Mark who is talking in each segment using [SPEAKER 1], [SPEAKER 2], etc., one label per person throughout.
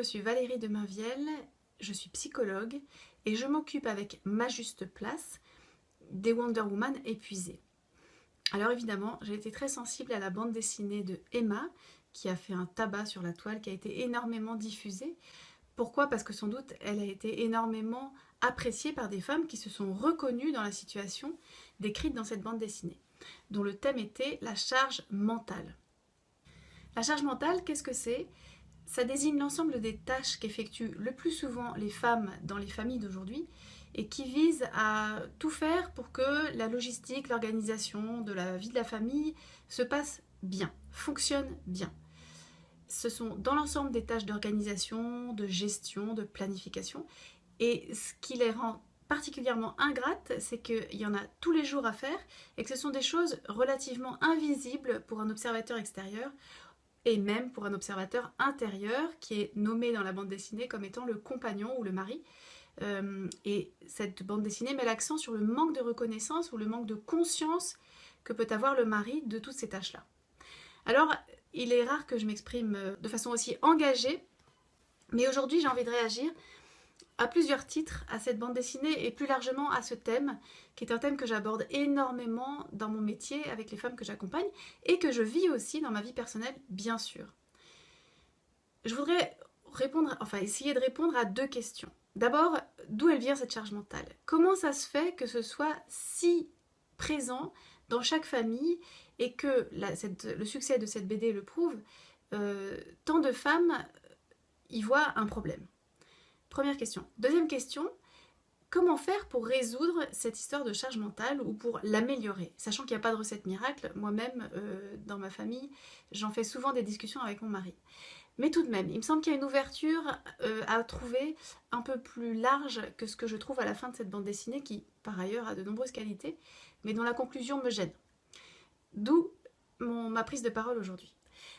[SPEAKER 1] suis Valérie de Mainvielle, je suis psychologue et je m'occupe avec ma juste place des Wonder Woman épuisées. Alors évidemment, j'ai été très sensible à la bande dessinée de Emma, qui a fait un tabac sur la toile, qui a été énormément diffusée. Pourquoi? Parce que sans doute, elle a été énormément appréciée par des femmes qui se sont reconnues dans la situation décrite dans cette bande dessinée, dont le thème était la charge mentale. La charge mentale, qu'est-ce que c'est? Ça désigne l'ensemble des tâches qu'effectuent le plus souvent les femmes dans les familles d'aujourd'hui et qui visent à tout faire pour que la logistique, l'organisation de la vie de la famille se passe bien, fonctionne bien. Ce sont dans l'ensemble des tâches d'organisation, de gestion, de planification. Et ce qui les rend particulièrement ingrates, c'est qu'il y en a tous les jours à faire et que ce sont des choses relativement invisibles pour un observateur extérieur et même pour un observateur intérieur qui est nommé dans la bande dessinée comme étant le compagnon ou le mari. Et cette bande dessinée met l'accent sur le manque de reconnaissance ou le manque de conscience que peut avoir le mari de toutes ces tâches-là. Alors, il est rare que je m'exprime de façon aussi engagée, mais aujourd'hui j'ai envie de réagir à plusieurs titres à cette bande dessinée et plus largement à ce thème, qui est un thème que j'aborde énormément dans mon métier avec les femmes que j'accompagne et que je vis aussi dans ma vie personnelle, bien sûr. Je voudrais essayer de répondre à deux questions. D'abord, d'où elle vient cette charge mentale? Comment ça se fait que ce soit si présent dans chaque famille et que le succès de cette BD le prouve, tant de femmes y voient un problème? Première question. Deuxième question, comment faire pour résoudre cette histoire de charge mentale ou pour l'améliorer? Sachant qu'il n'y a pas de recette miracle, moi-même, dans ma famille, j'en fais souvent des discussions avec mon mari. Mais tout de même, il me semble qu'il y a une ouverture à trouver un peu plus large que ce que je trouve à la fin de cette bande dessinée qui, par ailleurs, a de nombreuses qualités, mais dont la conclusion me gêne. D'où ma prise de parole aujourd'hui.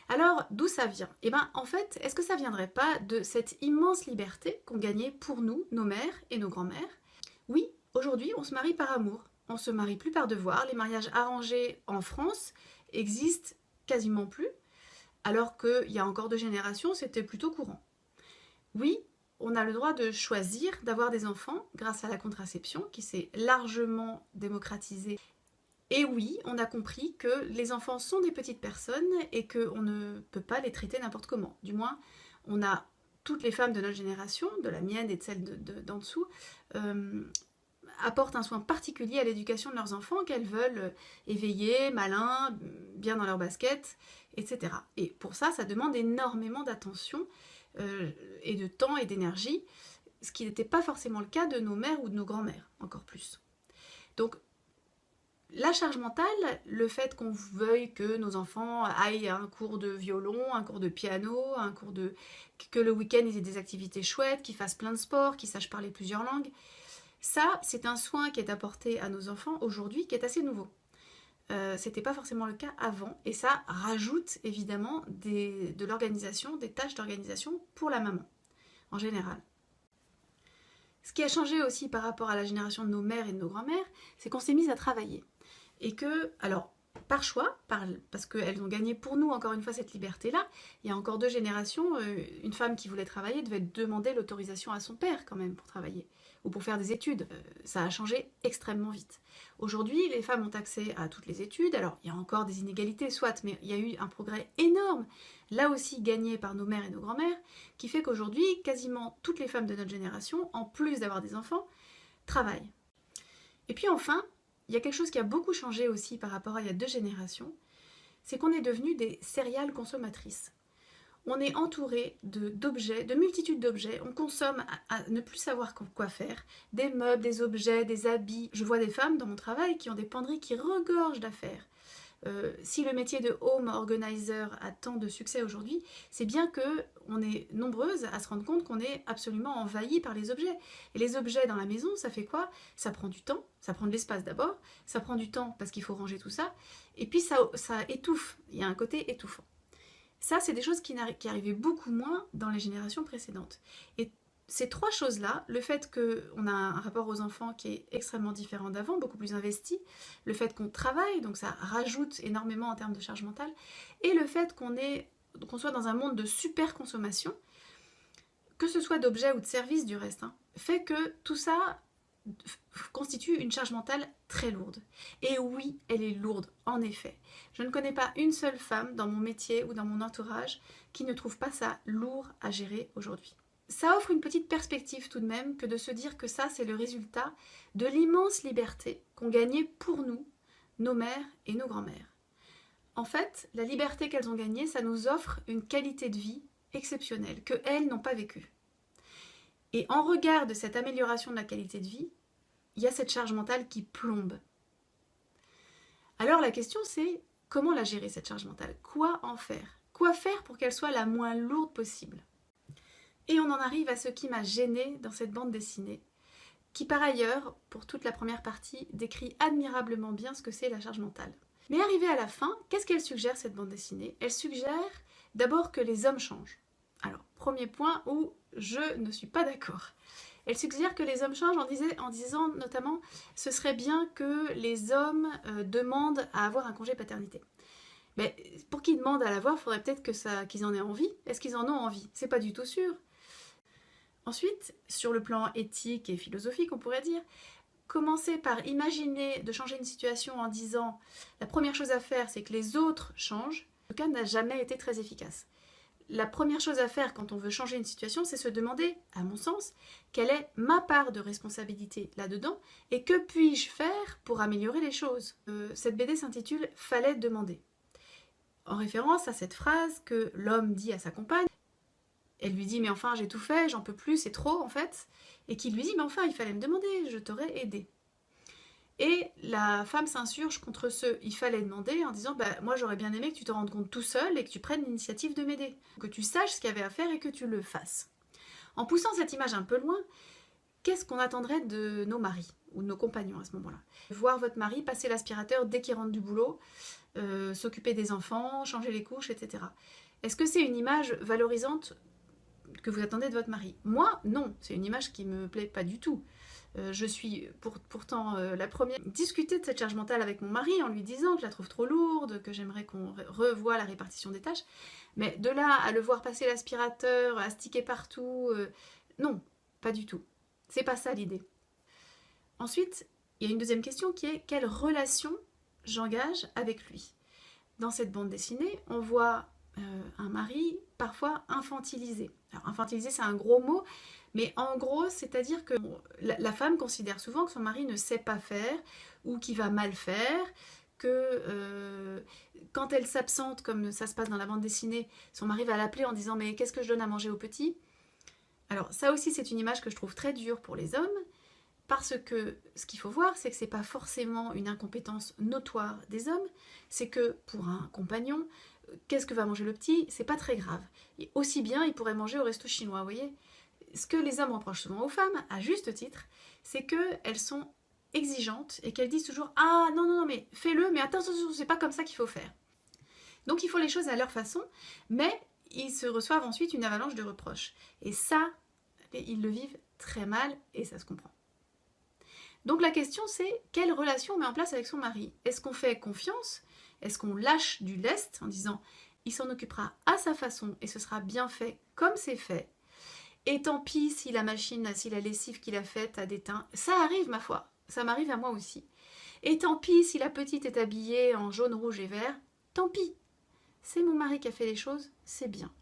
[SPEAKER 1] Alors, d'où ça vient? Eh bien, en fait, est-ce que ça viendrait pas de cette immense liberté qu'ont gagnée pour nous, nos mères et nos grands-mères? Oui, aujourd'hui, on se marie par amour. On se marie plus par devoir. Les mariages arrangés en France existent quasiment plus, alors qu'il y a encore 2 générations, c'était plutôt courant. Oui, on a le droit de choisir d'avoir des enfants grâce à la contraception, qui s'est largement démocratisée. Et oui, on a compris que les enfants sont des petites personnes et qu'on ne peut pas les traiter n'importe comment. Du moins, on a toutes les femmes de notre génération, de la mienne et de celle d'en dessous, apportent un soin particulier à l'éducation de leurs enfants qu'elles veulent éveillés, malins, bien dans leur basket, etc. Et pour ça, ça demande énormément d'attention et de temps et d'énergie, ce qui n'était pas forcément le cas de nos mères ou de nos grands-mères, encore plus. Donc, la charge mentale, le fait qu'on veuille que nos enfants aillent à un cours de violon, un cours de piano, que le week-end ils aient des activités chouettes, qu'ils fassent plein de sports, qu'ils sachent parler plusieurs langues, ça, c'est un soin qui est apporté à nos enfants aujourd'hui qui est assez nouveau. C'était pas forcément le cas avant et ça rajoute évidemment de l'organisation, des tâches d'organisation pour la maman en général. Ce qui a changé aussi par rapport à la génération de nos mères et de nos grands-mères, c'est qu'on s'est mis à travailler. Et que, alors, par choix, parce qu'elles ont gagné pour nous, encore une fois, cette liberté-là, il y a encore 2 générations, une femme qui voulait travailler devait demander l'autorisation à son père quand même pour travailler, ou pour faire des études. Ça a changé extrêmement vite. Aujourd'hui, les femmes ont accès à toutes les études, alors il y a encore des inégalités, soit, mais il y a eu un progrès énorme, là aussi gagné par nos mères et nos grands-mères, qui fait qu'aujourd'hui, quasiment toutes les femmes de notre génération, en plus d'avoir des enfants, travaillent. Et puis enfin, il y a quelque chose qui a beaucoup changé aussi par rapport à il y a 2 générations, c'est qu'on est devenus des céréales consommatrices. On est entouré d'objets, de multitudes d'objets, on consomme à ne plus savoir quoi faire, des meubles, des objets, des habits. Je vois des femmes dans mon travail qui ont des penderies qui regorgent d'affaires. Si le métier de home organizer a tant de succès aujourd'hui, c'est bien qu'on est nombreuses à se rendre compte qu'on est absolument envahi par les objets. Et les objets dans la maison, ça fait quoi? Ça prend du temps, ça prend de l'espace d'abord, ça prend du temps parce qu'il faut ranger tout ça, et puis ça étouffe, il y a un côté étouffant. Ça, c'est des choses qui arrivaient beaucoup moins dans les générations précédentes. Et ces 3 choses-là, le fait qu'on a un rapport aux enfants qui est extrêmement différent d'avant, beaucoup plus investi, le fait qu'on travaille, donc ça rajoute énormément en termes de charge mentale, et le fait qu'on soit dans un monde de super consommation, que ce soit d'objets ou de services du reste, hein, fait que tout ça constitue une charge mentale très lourde. Et oui, elle est lourde, en effet. Je ne connais pas une seule femme dans mon métier ou dans mon entourage qui ne trouve pas ça lourd à gérer aujourd'hui. Ça offre une petite perspective tout de même que de se dire que ça, c'est le résultat de l'immense liberté qu'ont gagnée pour nous, nos mères et nos grands-mères. En fait, la liberté qu'elles ont gagnée, ça nous offre une qualité de vie exceptionnelle qu'elles n'ont pas vécue. Et en regard de cette amélioration de la qualité de vie, il y a cette charge mentale qui plombe. Alors la question c'est, comment la gérer cette charge mentale? Quoi en faire? Quoi faire pour qu'elle soit la moins lourde possible? Et on en arrive à ce qui m'a gênée dans cette bande dessinée, qui par ailleurs, pour toute la première partie, décrit admirablement bien ce que c'est la charge mentale. Mais arrivée à la fin, qu'est-ce qu'elle suggère cette bande dessinée? Elle suggère d'abord que les hommes changent. Alors, premier point où je ne suis pas d'accord. Elle suggère que les hommes changent en disant notamment ce serait bien que les hommes demandent à avoir un congé paternité. Mais pour qu'ils demandent à l'avoir, il faudrait peut-être qu'ils en aient envie. Est-ce qu'ils en ont envie? C'est pas du tout sûr. Ensuite, sur le plan éthique et philosophique, on pourrait dire, commencer par imaginer de changer une situation en disant la première chose à faire, c'est que les autres changent, en tout cas n'a jamais été très efficace. La première chose à faire quand on veut changer une situation, c'est se demander, à mon sens, quelle est ma part de responsabilité là-dedans et que puis-je faire pour améliorer les choses. Cette BD s'intitule « Fallait demander », en référence à cette phrase que l'homme dit à sa compagne. Elle lui dit « mais enfin j'ai tout fait, j'en peux plus, c'est trop en fait », et qu'il lui dit « mais enfin il fallait me demander, je t'aurais aidé ». Et la femme s'insurge contre ce « il fallait demander » en disant bah, « moi j'aurais bien aimé que tu te rendes compte tout seul et que tu prennes l'initiative de m'aider, que tu saches ce qu'il y avait à faire et que tu le fasses ». En poussant cette image un peu loin, qu'est-ce qu'on attendrait de nos maris ou de nos compagnons à ce moment-là? Voir votre mari passer l'aspirateur dès qu'il rentre du boulot, s'occuper des enfants, changer les couches, etc. Est-ce que c'est une image valorisante que vous attendez de votre mari? Moi, non, c'est une image qui me plaît pas du tout. Je suis pourtant la première à discuter de cette charge mentale avec mon mari en lui disant que je la trouve trop lourde, que j'aimerais qu'on revoie la répartition des tâches. Mais de là à le voir passer l'aspirateur, à sticker partout, non, pas du tout. C'est pas ça l'idée. Ensuite, il y a une deuxième question qui est quelle relation j'engage avec lui? Dans cette bande dessinée, on voit un mari parfois infantilisé. Alors infantilisé c'est un gros mot, mais en gros c'est-à-dire que la femme considère souvent que son mari ne sait pas faire ou qu'il va mal faire, que quand elle s'absente comme ça se passe dans la bande dessinée, son mari va l'appeler en disant mais qu'est-ce que je donne à manger aux petits? Alors ça aussi c'est une image que je trouve très dure pour les hommes, parce que ce qu'il faut voir, c'est que c'est pas forcément une incompétence notoire des hommes, c'est que pour un compagnon, qu'est-ce que va manger le petit? C'est pas très grave. Et aussi bien, il pourrait manger au resto chinois, vous voyez? Ce que les hommes reprochent souvent aux femmes, à juste titre, c'est qu'elles sont exigeantes et qu'elles disent toujours « Ah non, non, non, mais fais-le, mais attention, c'est pas comme ça qu'il faut faire. » Donc ils font les choses à leur façon, mais ils se reçoivent ensuite une avalanche de reproches. Et ça, ils le vivent très mal et ça se comprend. Donc la question c'est, quelle relation on met en place avec son mari? Est-ce qu'on fait confiance? Est-ce qu'on lâche du lest en disant il s'en occupera à sa façon et ce sera bien fait comme c'est fait? Et tant pis si la machine, si la lessive qu'il a faite a déteint. Ça arrive ma foi, ça m'arrive à moi aussi. Et tant pis si la petite est habillée en jaune, rouge et vert. Tant pis, c'est mon mari qui a fait les choses, c'est bien.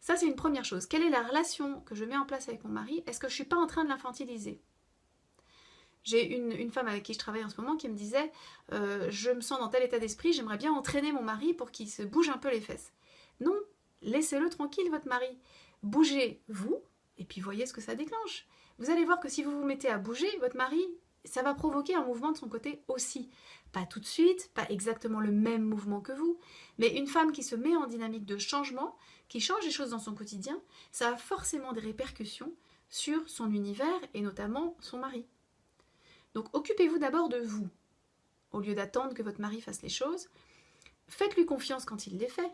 [SPEAKER 1] Ça c'est une première chose. Quelle est la relation que je mets en place avec mon mari? Est-ce que je ne suis pas en train de l'infantiliser? J'ai une femme avec qui je travaille en ce moment qui me disait je me sens dans tel état d'esprit, j'aimerais bien entraîner mon mari pour qu'il se bouge un peu les fesses. Non, laissez-le tranquille votre mari. Bougez vous et puis voyez ce que ça déclenche. Vous allez voir que si vous vous mettez à bouger, votre mari, ça va provoquer un mouvement de son côté aussi. Pas tout de suite, pas exactement le même mouvement que vous, mais une femme qui se met en dynamique de changement, qui change les choses dans son quotidien, ça a forcément des répercussions sur son univers et notamment son mari. Donc occupez-vous d'abord de vous, au lieu d'attendre que votre mari fasse les choses. Faites-lui confiance quand il les fait.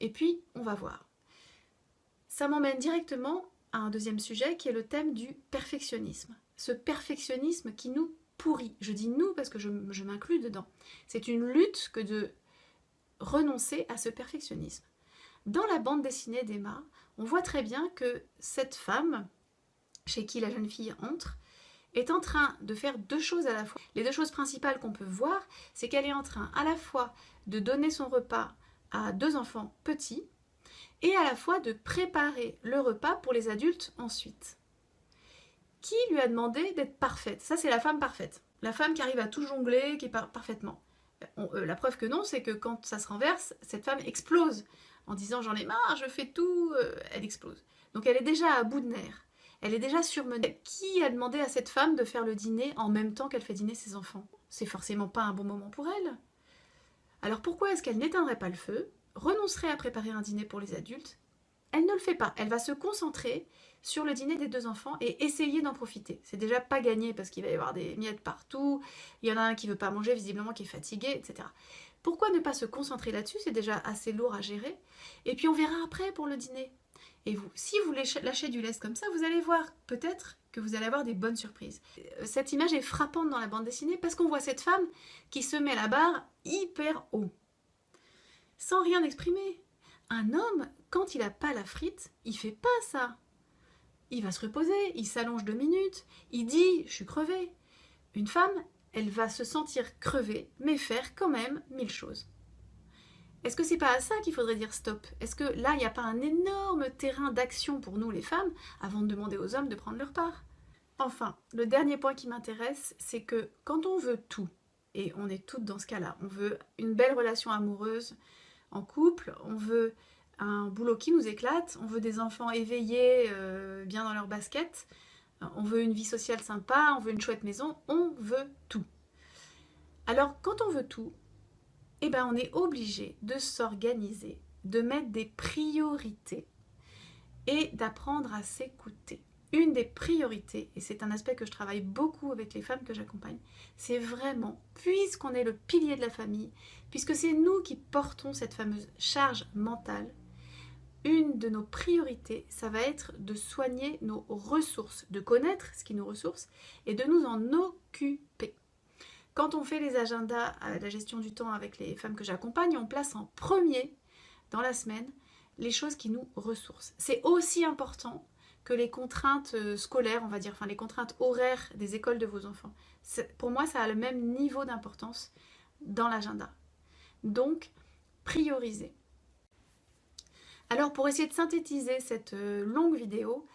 [SPEAKER 1] Et puis, on va voir. Ça m'emmène directement à un deuxième sujet qui est le thème du perfectionnisme. Ce perfectionnisme qui nous pourrit. Je dis nous parce que je m'inclus dedans. C'est une lutte que de renoncer à ce perfectionnisme. Dans la bande dessinée d'Emma, on voit très bien que cette femme, chez qui la jeune fille entre, est en train de faire deux choses à la fois. Les deux choses principales qu'on peut voir, c'est qu'elle est en train à la fois de donner son repas à 2 enfants petits et à la fois de préparer le repas pour les adultes ensuite. Qui lui a demandé d'être parfaite? Ça, c'est la femme parfaite. La femme qui arrive à tout jongler, qui parle parfaitement. La preuve que non, c'est que quand ça se renverse, cette femme explose en disant j'en ai marre, je fais tout, elle explose. Donc elle est déjà à bout de nerfs. Elle est déjà surmenée. Qui a demandé à cette femme de faire le dîner en même temps qu'elle fait dîner ses enfants? C'est forcément pas un bon moment pour elle. Alors pourquoi est-ce qu'elle n'éteindrait pas le feu, renoncerait à préparer un dîner pour les adultes? Elle ne le fait pas. Elle va se concentrer sur le dîner des 2 enfants et essayer d'en profiter. C'est déjà pas gagné parce qu'il va y avoir des miettes partout, il y en a un qui veut pas manger, visiblement qui est fatigué, etc. Pourquoi ne pas se concentrer là-dessus? C'est déjà assez lourd à gérer. Et puis on verra après pour le dîner. Et vous, si vous lâchez du lest comme ça, vous allez voir peut-être que vous allez avoir des bonnes surprises. Cette image est frappante dans la bande dessinée parce qu'on voit cette femme qui se met la barre hyper haut, sans rien exprimer. Un homme, quand il n'a pas la frite, il fait pas ça. Il va se reposer, il s'allonge 2 minutes, il dit « je suis crevé ». Une femme, elle va se sentir crevée, mais faire quand même 1000 choses. Est-ce que c'est pas à ça qu'il faudrait dire stop? Est-ce que là, il n'y a pas un énorme terrain d'action pour nous les femmes avant de demander aux hommes de prendre leur part? Enfin, le dernier point qui m'intéresse, c'est que quand on veut tout, et on est toutes dans ce cas-là, on veut une belle relation amoureuse en couple, on veut un boulot qui nous éclate, on veut des enfants éveillés, bien dans leur basket, on veut une vie sociale sympa, on veut une chouette maison, on veut tout. Alors, quand on veut tout, eh ben, on est obligé de s'organiser, de mettre des priorités et d'apprendre à s'écouter. Une des priorités, et c'est un aspect que je travaille beaucoup avec les femmes que j'accompagne, c'est vraiment, puisqu'on est le pilier de la famille, puisque c'est nous qui portons cette fameuse charge mentale, une de nos priorités, ça va être de soigner nos ressources, de connaître ce qui nous ressource et de nous en occuper. Quand on fait les agendas à la gestion du temps avec les femmes que j'accompagne, on place en premier dans la semaine les choses qui nous ressourcent. C'est aussi important que les contraintes scolaires, on va dire, enfin les contraintes horaires des écoles de vos enfants. Pour moi, ça a le même niveau d'importance dans l'agenda. Donc, priorisez. Alors, pour essayer de synthétiser cette longue vidéo,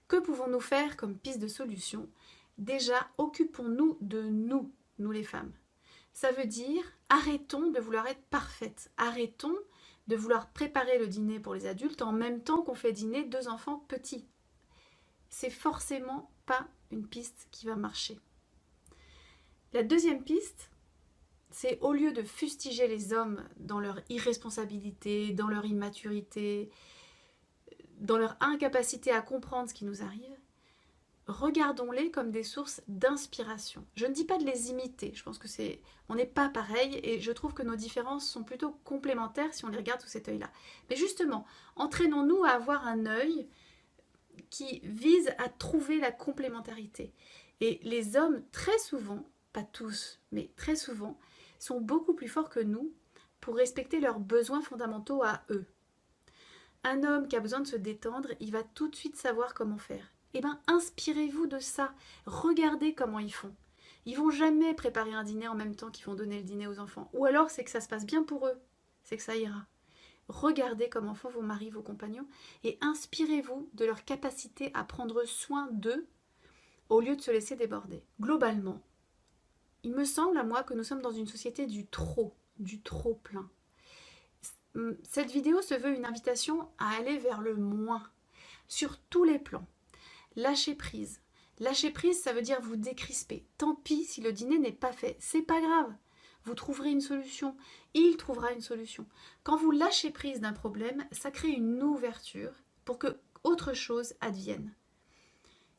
[SPEAKER 1] que pouvons-nous faire comme piste de solution? Déjà, occupons-nous de nous les femmes. Ça veut dire, arrêtons de vouloir être parfaites. Arrêtons de vouloir préparer le dîner pour les adultes en même temps qu'on fait dîner 2 enfants petits. C'est forcément pas une piste qui va marcher. La deuxième piste, c'est au lieu de fustiger les hommes dans leur irresponsabilité, dans leur immaturité, dans leur incapacité à comprendre ce qui nous arrive, regardons-les comme des sources d'inspiration. Je ne dis pas de les imiter, je pense que on n'est pas pareil et je trouve que nos différences sont plutôt complémentaires si on les regarde sous cet œil-là. Mais justement, entraînons-nous à avoir un œil qui vise à trouver la complémentarité. Et les hommes, très souvent, pas tous, mais très souvent, sont beaucoup plus forts que nous pour respecter leurs besoins fondamentaux à eux. Un homme qui a besoin de se détendre, il va tout de suite savoir comment faire. Eh bien, inspirez-vous de ça. Regardez comment ils font. Ils vont jamais préparer un dîner en même temps qu'ils vont donner le dîner aux enfants. Ou alors, c'est que ça se passe bien pour eux. C'est que ça ira. Regardez comment font vos maris, vos compagnons, et inspirez-vous de leur capacité à prendre soin d'eux au lieu de se laisser déborder. Globalement, il me semble à moi que nous sommes dans une société du trop plein. Cette vidéo se veut une invitation à aller vers le moins, sur tous les plans. Lâcher prise. Lâcher prise, ça veut dire vous décrisper. Tant pis si le dîner n'est pas fait, c'est pas grave. Vous trouverez une solution, il trouvera une solution. Quand vous lâchez prise d'un problème, ça crée une ouverture pour que autre chose advienne.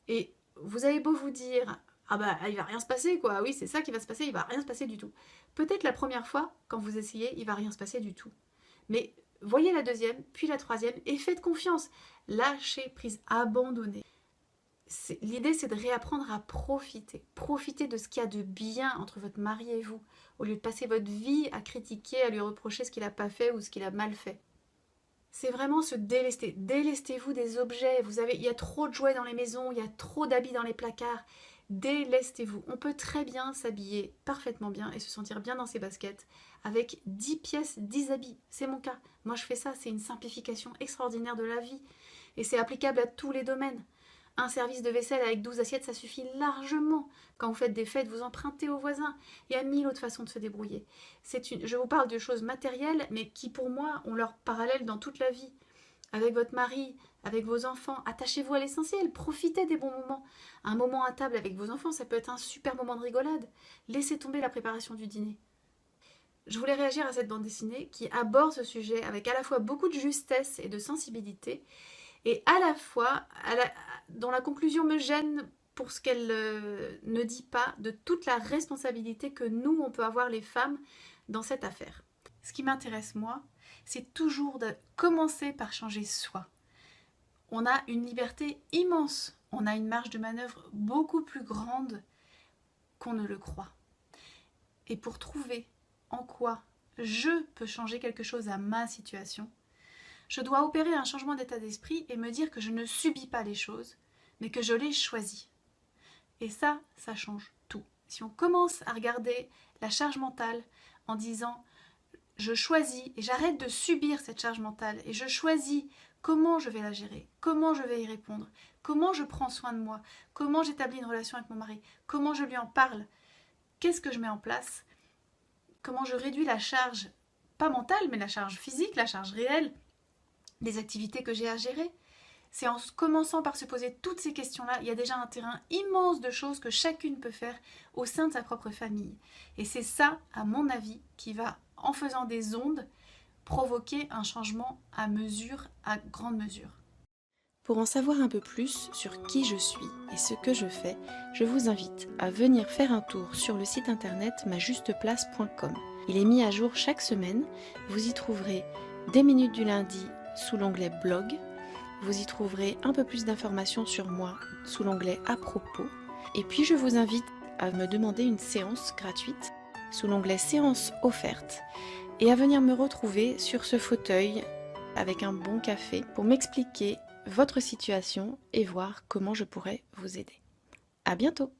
[SPEAKER 1] Et vous avez beau vous dire « Ah bah, il va rien se passer quoi, oui c'est ça qui va se passer, il va rien se passer du tout. » Peut-être la première fois, quand vous essayez, il va rien se passer du tout. Mais voyez la deuxième, puis la troisième, et faites confiance. Lâchez prise, abandonnez. L'idée, c'est de réapprendre à profiter. Profitez de ce qu'il y a de bien entre votre mari et vous, au lieu de passer votre vie à critiquer, à lui reprocher ce qu'il n'a pas fait ou ce qu'il a mal fait. c'est vraiment se délester. Délestez-vous des objets. Il y a trop de jouets dans les maisons, il y a trop d'habits dans les placards. Délestez-vous. On peut très bien s'habiller parfaitement bien et se sentir bien dans ses baskets avec 10 pièces, 10 habits. C'est mon cas. Moi, je fais ça. C'est une simplification extraordinaire de la vie. Et c'est applicable à tous les domaines. Un service de vaisselle avec 12 assiettes, ça suffit largement. Quand vous faites des fêtes, vous empruntez aux voisins. Il y a 1000 autres façons de se débrouiller. Je vous parle de choses matérielles, mais qui pour moi ont leur parallèle dans toute la vie. Avec votre mari, avec vos enfants, attachez-vous à l'essentiel, profitez des bons moments. Un moment à table avec vos enfants, ça peut être un super moment de rigolade. Laissez tomber la préparation du dîner. Je voulais réagir à cette bande dessinée qui aborde ce sujet avec à la fois beaucoup de justesse et de sensibilité, et à la fois dont la conclusion me gêne pour ce qu'elle ne dit pas de toute la responsabilité que nous, on peut avoir les femmes dans cette affaire. Ce qui m'intéresse moi, c'est toujours de commencer par changer soi. On a une liberté immense, on a une marge de manœuvre beaucoup plus grande qu'on ne le croit. Et pour trouver en quoi je peux changer quelque chose à ma situation, je dois opérer un changement d'état d'esprit et me dire que je ne subis pas les choses, mais que je les choisis. Et ça change tout. Si on commence à regarder la charge mentale en disant « je choisis et j'arrête de subir cette charge mentale et je choisis comment je vais la gérer, comment je vais y répondre, comment je prends soin de moi, comment j'établis une relation avec mon mari, comment je lui en parle, qu'est-ce que je mets en place, comment je réduis la charge, pas mentale, mais la charge physique, la charge réelle, des activités que j'ai à gérer. » C'est en commençant par se poser toutes ces questions-là, il y a déjà un terrain immense de choses que chacune peut faire au sein de sa propre famille. Et c'est ça, à mon avis, qui va, en faisant des ondes, provoquer un changement à grande mesure.
[SPEAKER 2] Pour en savoir un peu plus sur qui je suis et ce que je fais, je vous invite à venir faire un tour sur le site internet majusteplace.com. Il est mis à jour chaque semaine. Vous y trouverez des minutes du lundi sous l'onglet blog. Vous y trouverez un peu plus d'informations sur moi sous l'onglet à propos. Et puis je vous invite à me demander une séance gratuite sous l'onglet séance offerte et à venir me retrouver sur ce fauteuil avec un bon café pour m'expliquer votre situation et voir comment je pourrais vous aider. À bientôt!